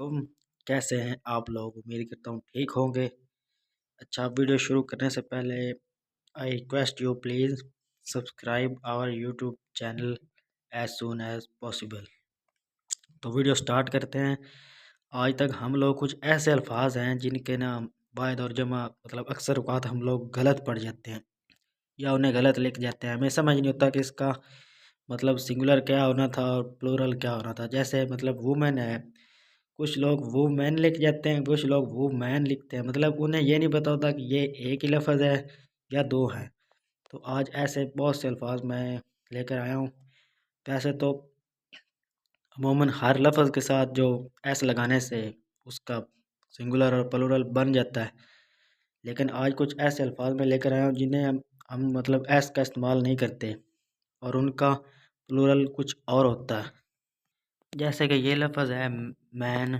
वालेकुम। कैसे हैं आप लोग? उम्मीद करता हूँ ठीक होंगे। अच्छा, वीडियो शुरू करने से पहले I request you please subscribe our YouTube channel as soon as possible. तो वीडियो स्टार्ट करते हैं। आज तक हम लोग कुछ ऐसे अल्फाज हैं जिनके नाम वाहिद और जमा अक्सर औक़ात हम लोग गलत पढ़ जाते हैं या उन्हें गलत लिख जाते हैं। हमें समझ नहीं होता कि इसका सिंगुलर क्या होना था और प्लूरल क्या होना था। जैसे वुमेन है, कुछ लोग वुमेन लिख जाते हैं, कुछ लोग वुमैन लिखते हैं। उन्हें ये नहीं पता होता कि ये एक ही लफ्ज़ है या दो हैं। तो आज ऐसे बहुत से अल्फाज मैं लेकर आया हूँ। वैसे तो अमूमन हर लफ्ज़ के साथ जो एस लगाने से उसका सिंगुलर और प्लूरल बन जाता है, लेकिन आज कुछ ऐसे अल्फाज मैं लेकर आया हूँ जिन्हें हम एस का इस्तेमाल नहीं करते और उनका प्लूरल कुछ और होता है। जैसे कि ये लफ्ज़ है मैन।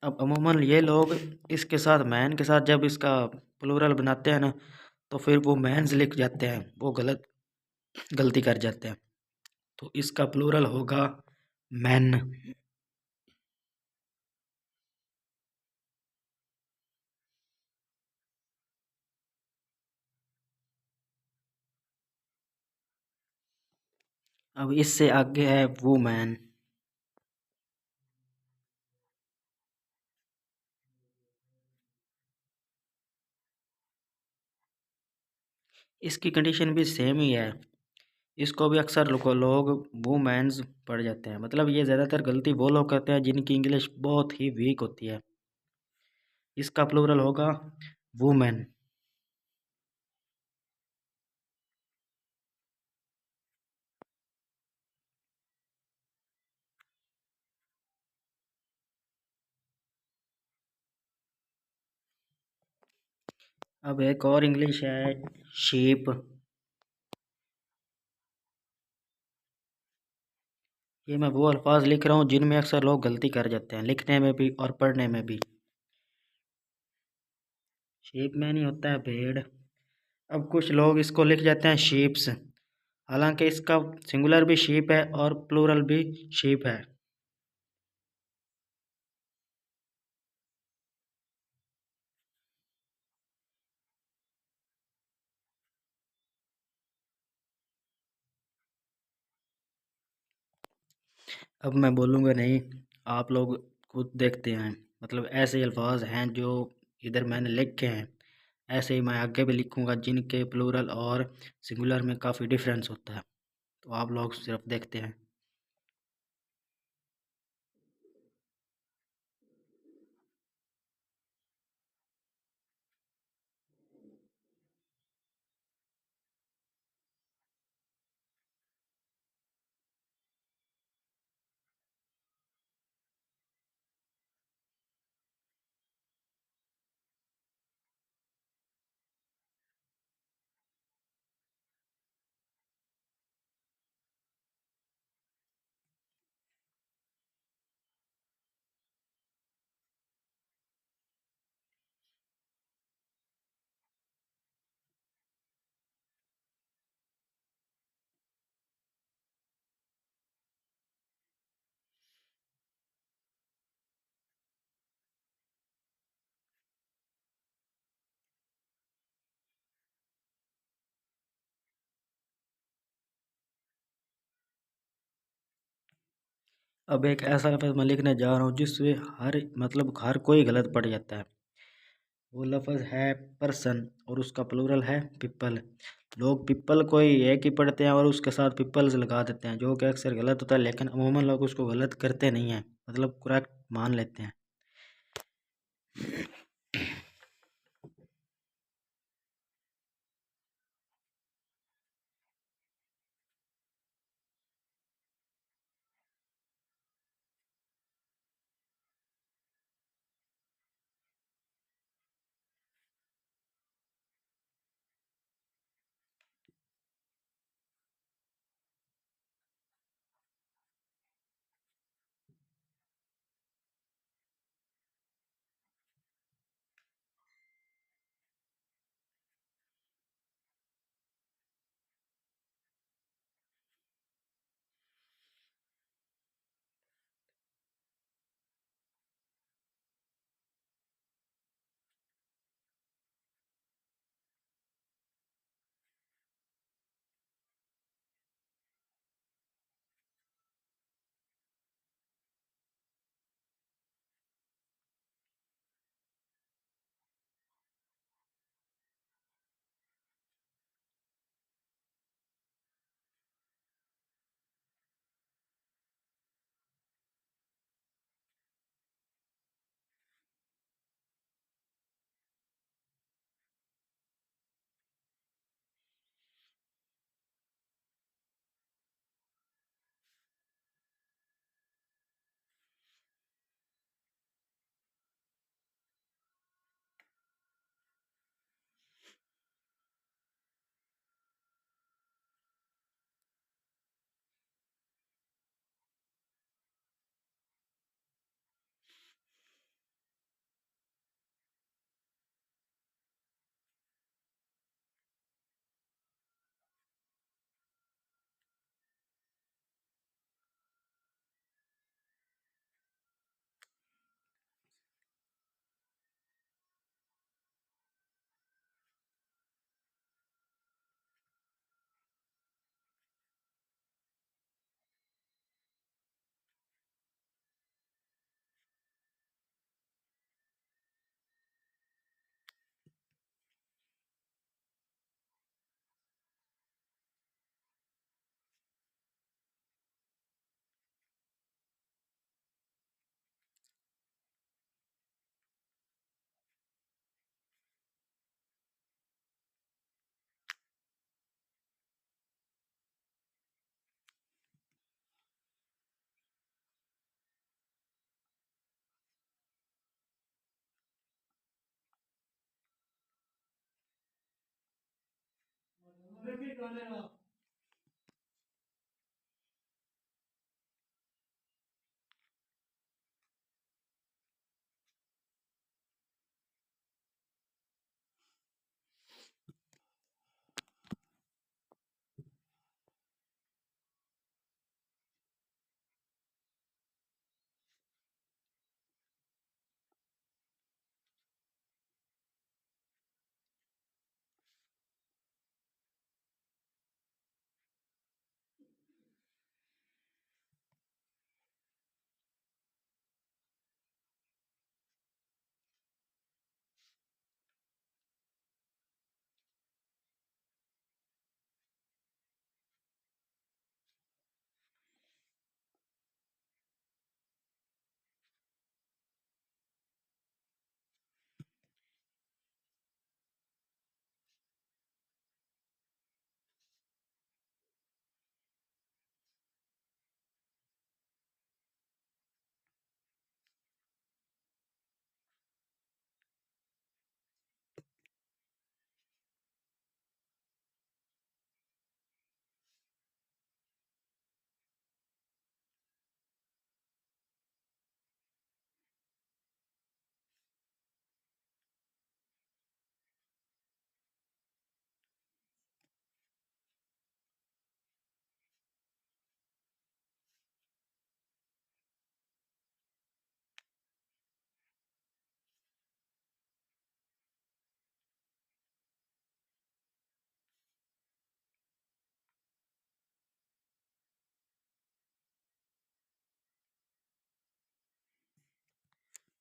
अब अमूमन ये लोग इसके साथ मैन के साथ जब इसका प्लूरल बनाते हैं ना, तो फिर वो मैन्स लिख जाते हैं, वो गलती कर जाते हैं। तो इसका प्लूरल होगा मैन। अब इससे आगे है वुमैन। इसकी कंडीशन भी सेम ही है। इसको भी अक्सर लोग वुमेन्स पढ़ जाते हैं। ये ज़्यादातर गलती वो लोग करते हैं जिनकी इंग्लिश बहुत ही वीक होती है। इसका प्लूरल होगा वुमेन। अब एक और इंग्लिश है शीप। ये मैं वो अल्फाज लिख रहा हूँ जिनमें अक्सर लोग गलती कर जाते हैं, लिखने में भी और पढ़ने में भी। शीप में नहीं होता है भेड़। अब कुछ लोग इसको लिख जाते हैं शीप्स, हालांकि इसका सिंगुलर भी शीप है और प्लूरल भी शीप है। अब मैं बोलूँगा नहीं, आप लोग खुद देखते हैं। ऐसे अल्फाज हैं जो इधर मैंने लिखे हैं, ऐसे ही मैं आगे भी लिखूँगा जिनके प्लूरल और सिंगुलर में काफ़ी डिफरेंस होता है। तो आप लोग सिर्फ देखते हैं। अब एक ऐसा लफ्ज़ मैं लिखने जा रहा हूँ जिससे हर कोई गलत पड़ जाता है। वो लफ्ज़ है पर्सन और उसका प्लूरल है पीपल। लोग पीपल को ही एक ही पढ़ते हैं और उसके साथ पीपल्स लगा देते हैं, जो कि अक्सर गलत होता है, लेकिन अमूमन लोग उसको गलत करते नहीं हैं, करेक्ट मान लेते हैं।